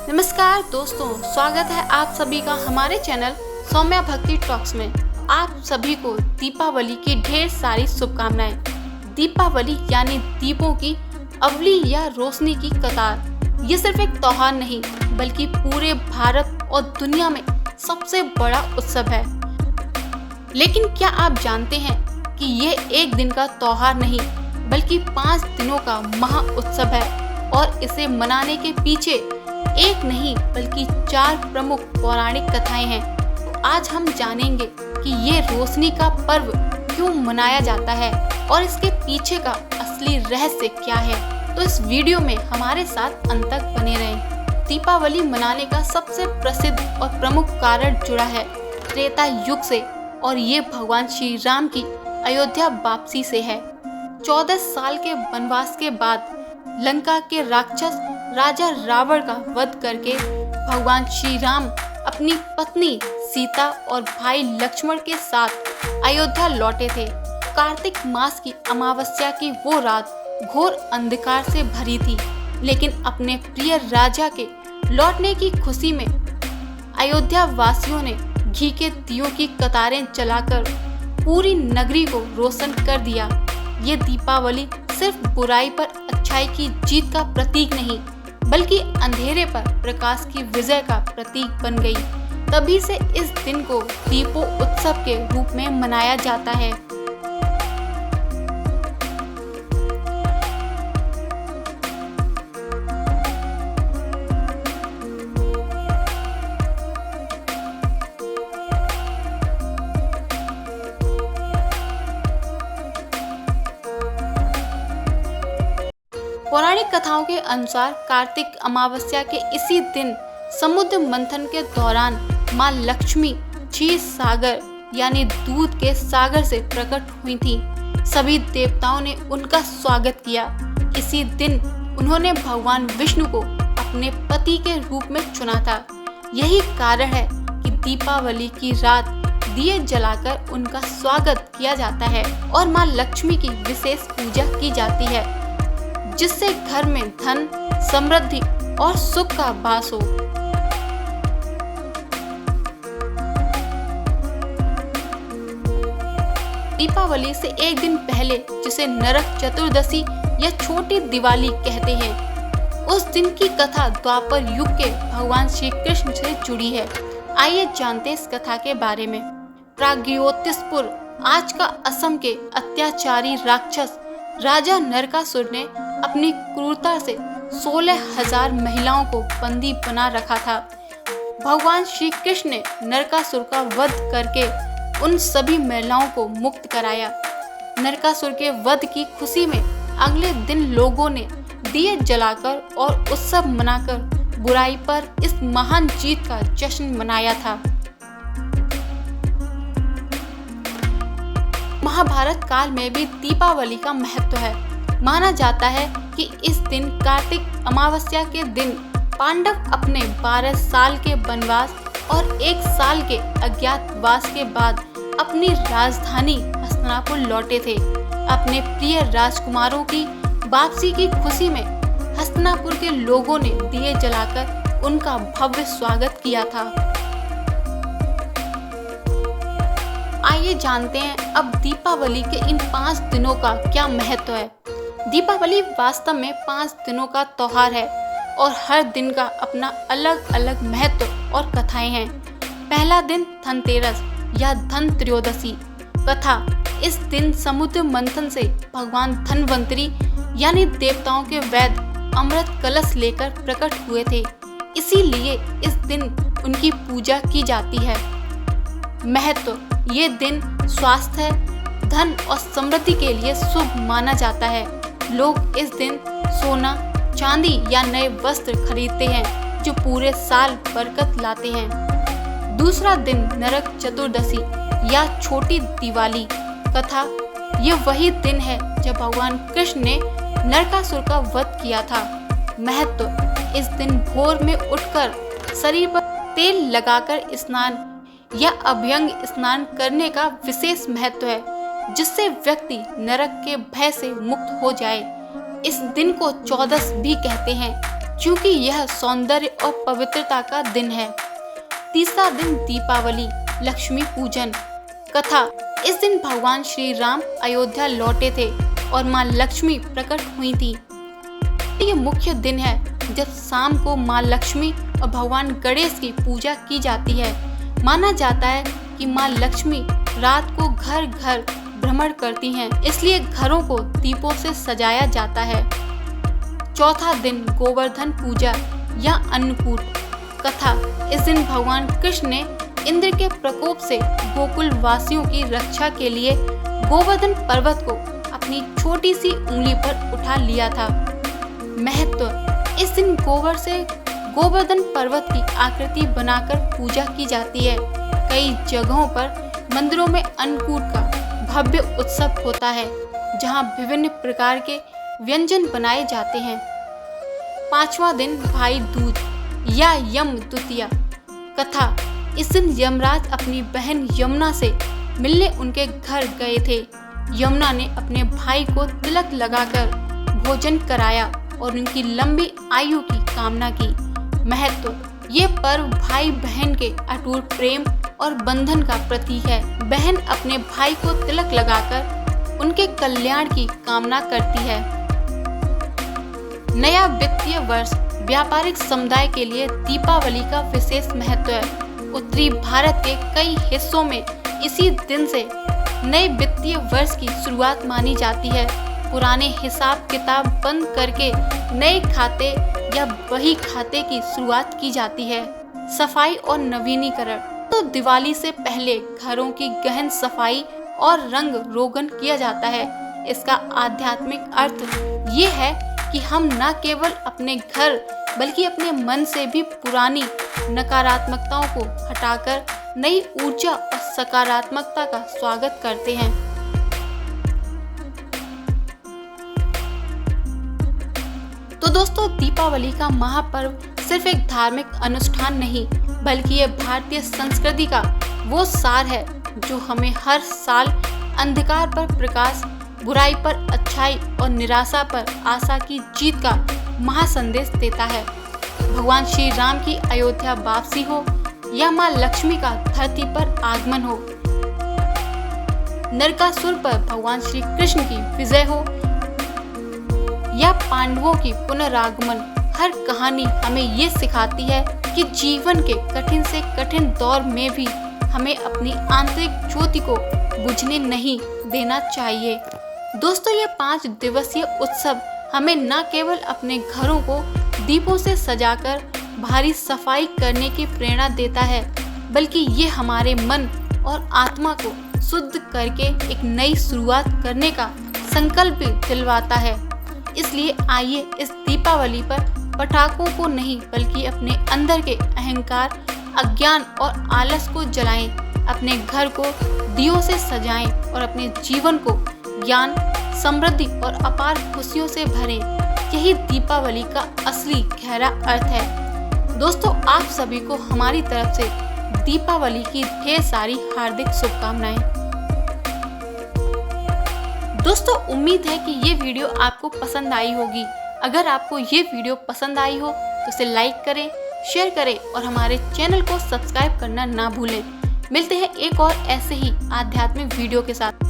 नमस्कार दोस्तों, स्वागत है आप सभी का हमारे चैनल सौम्या भक्ति टॉक्स में। आप सभी को दीपावली की ढेर सारी शुभकामनाएं। दीपावली यानी दीपों की अवली या रोशनी की कतार। ये सिर्फ एक त्योहार नहीं बल्कि पूरे भारत और दुनिया में सबसे बड़ा उत्सव है। लेकिन क्या आप जानते हैं कि ये एक दिन का त्योहार नहीं बल्कि 5 दिनों का महा उत्सव है और इसे मनाने के पीछे एक नहीं बल्कि 4 प्रमुख पौराणिक कथाएं हैं। तो आज हम जानेंगे कि ये रोशनी का पर्व क्यों मनाया जाता है और इसके पीछे का असली रहस्य क्या है। तो इस वीडियो में हमारे साथ अंत तक बने रहें। दीपावली मनाने का सबसे प्रसिद्ध और प्रमुख कारण जुड़ा है त्रेता युग से और ये भगवान श्री राम की अयोध्या वापसी से है। 14 साल के वनवास के बाद लंका के राक्षस राजा रावण का वध करके भगवान श्री राम अपनी पत्नी सीता और भाई लक्ष्मण के साथ अयोध्या लौटे थे। कार्तिक मास की अमावस्या की वो रात घोर अंधकार से भरी थी, लेकिन अपने प्रिय राजा के लौटने की खुशी में अयोध्या वासियों ने घी के दियों की कतारें जलाकर पूरी नगरी को रोशन कर दिया। ये दीपावली सिर्फ बुराई पर अच्छाई की जीत का प्रतीक नहीं बल्कि अंधेरे पर प्रकाश की विजय का प्रतीक बन गई। तभी से इस दिन को दीपों उत्सव के रूप में मनाया जाता है। पौराणिक कथाओं के अनुसार कार्तिक अमावस्या के इसी दिन समुद्र मंथन के दौरान मां लक्ष्मी क्षीर सागर यानी दूध के सागर से प्रकट हुई थी। सभी देवताओं ने उनका स्वागत किया। इसी दिन उन्होंने भगवान विष्णु को अपने पति के रूप में चुना था। यही कारण है कि दीपावली की रात दिए जलाकर उनका स्वागत किया जाता है और मां लक्ष्मी की विशेष पूजा की जाती है, जिससे घर में धन, समृद्धि और सुख का वास हो। दीपावली से एक दिन पहले, जिसे नरक चतुर्दशी या छोटी दिवाली कहते हैं, उस दिन की कथा द्वापर युग के भगवान श्री कृष्ण से जुड़ी है। आइए जानते इस कथा के बारे में। प्राग्योतिसपुर, आज का असम के अत्याचारी राक्षस राजा नरकासुर ने अपनी क्रूरता से 16,000 महिलाओं को बंदी बना रखा था। भगवान श्री कृष्ण ने नरकासुर का वध करके उन सभी महिलाओं को मुक्त कराया। नरकासुर के वध की खुशी में अगले दिन लोगों ने दिए जलाकर और उत्सव मनाकर बुराई पर इस महान जीत का जश्न मनाया था। महाभारत काल में भी दीपावली का महत्व है। माना जाता है कि इस दिन कार्तिक अमावस्या के दिन पांडव अपने 12 साल के वनवास और 1 साल के अज्ञातवास के बाद अपनी राजधानी हस्तिनापुर लौटे थे। अपने प्रिय राजकुमारों की वापसी की खुशी में हस्तिनापुर के लोगों ने दिए जलाकर उनका भव्य स्वागत किया था। आइए जानते हैं अब दीपावली के इन 5 दिनों का क्या महत्व है। दीपावली वास्तव में 5 दिनों का त्योहार है और हर दिन का अपना अलग अलग महत्व और कथाएं हैं। पहला दिन धनतेरस या धन त्रयोदशी। कथा, इस दिन समुद्र मंथन से भगवान धनवंतरी यानी देवताओं के वैद्य अमृत कलश लेकर प्रकट हुए थे, इसीलिए इस दिन उनकी पूजा की जाती है। महत्व, ये दिन स्वास्थ्य, धन और समृद्धि के लिए शुभ माना जाता है। लोग इस दिन सोना, चांदी या नए वस्त्र खरीदते हैं जो पूरे साल बरकत लाते हैं। दूसरा दिन नरक चतुर्दशी या छोटी दिवाली। कथा, ये वही दिन है जब भगवान कृष्ण ने नरकासुर का वध किया था। महत्व, इस दिन भोर में उठकर शरीर पर तेल लगाकर स्नान या अभ्यंग स्नान करने का विशेष महत्व है, जिससे व्यक्ति नरक के भय से मुक्त हो जाए। इस दिन को चौदस भी कहते हैं। क्योंकि यह सौंदर्य और पवित्रता का दिन है। तीसरा दिन दीपावली, लक्ष्मी पूजन। कथा, इस दिन भगवान श्री राम अयोध्या लौटे थे और माँ लक्ष्मी प्रकट हुई थी। ये मुख्य दिन है जब शाम को माँ लक्ष्मी और भगवान गणेश की पूजा की जाती है। माना जाता है कि माँ लक्ष्मी रात को घर घर भ्रमण करती हैं, इसलिए घरों को दीपों से सजाया जाता है। चौथा दिन गोवर्धन पूजा या अन्नकूट। कथा, इस दिन भगवान कृष्ण ने इंद्र के प्रकोप से गोकुल वासियों की रक्षा के लिए गोवर्धन पर्वत को अपनी छोटी सी उंगली पर उठा लिया था। महत्व, इस दिन गोबर से गोवर्धन पर्वत की आकृति बनाकर पूजा की जाती है। कई जगहों पर मंदिरों में अन्नकूट का भव्य उत्सव होता है, जहां विभिन्न प्रकार के व्यंजन बनाए जाते हैं। पांचवा दिन भाई दूज या यम द्वितीया। कथा, इस दिन यमराज अपनी बहन यमुना से मिलने उनके घर गए थे। यमुना ने अपने भाई को तिलक लगाकर भोजन कराया और उनकी लंबी आयु की कामना की। महत्व, ये पर्व भाई बहन के अटूट प्रेम और बंधन का प्रतीक है। बहन अपने भाई को तिलक लगाकर उनके कल्याण की कामना करती है। नया वित्तीय वर्ष, व्यापारिक समुदाय के लिए दीपावली का विशेष महत्व है। उत्तरी भारत के कई हिस्सों में इसी दिन से नए वित्तीय वर्ष की शुरुआत मानी जाती है। पुराने हिसाब किताब बंद करके नए खाते या बही खाते की शुरुआत की जाती है। सफाई और नवीनीकरण, तो दिवाली से पहले घरों की गहन सफाई और रंग रोगन किया जाता है। इसका आध्यात्मिक अर्थ ये है कि हम न केवल अपने घर बल्कि अपने मन से भी पुरानी नकारात्मकताओं को हटाकर नई ऊर्जा और सकारात्मकता का स्वागत करते हैं। तो दोस्तों, दीपावली का महापर्व सिर्फ एक धार्मिक अनुष्ठान नहीं, बल्कि ये भारतीय संस्कृति का वो सार है जो हमें हर साल अंधकार पर प्रकाश, बुराई पर अच्छाई और निराशा पर आशा की जीत का महासंदेश देता है। भगवान श्री राम की अयोध्या वापसी हो या माँ लक्ष्मी का धरती पर आगमन हो, नरकासुर पर भगवान श्री कृष्ण की विजय हो या पांडवों की पुनरागमन, हर कहानी हमें ये सिखाती है कि जीवन के कठिन से कठिन दौर में भी हमें अपनी आंतरिक ज्योति को बुझने नहीं देना चाहिए। दोस्तों, ये 5 दिवसीय उत्सव हमें न केवल अपने घरों को दीपों से सजाकर भारी सफाई करने की प्रेरणा देता है, बल्कि ये हमारे मन और आत्मा को शुद्ध करके एक नई शुरुआत करने का संकल्प भी दिलवाता है। इसलिए आइए इस दीपावली पर पटाखों को नहीं बल्कि अपने अंदर के अहंकार, अज्ञान और आलस को जलाएं, अपने घर को दियों से सजाएं और अपने जीवन को ज्ञान, समृद्धि और अपार खुशियों से भरें। यही दीपावली का असली गहरा अर्थ है। दोस्तों, आप सभी को हमारी तरफ से दीपावली की ढेर सारी हार्दिक शुभकामनाएं। दोस्तों, उम्मीद है कि ये वीडियो आपको पसंद आई होगी। अगर आपको ये वीडियो पसंद आई हो तो इसे लाइक करें, शेयर करें और हमारे चैनल को सब्सक्राइब करना ना भूलें। मिलते हैं एक और ऐसे ही आध्यात्मिक वीडियो के साथ।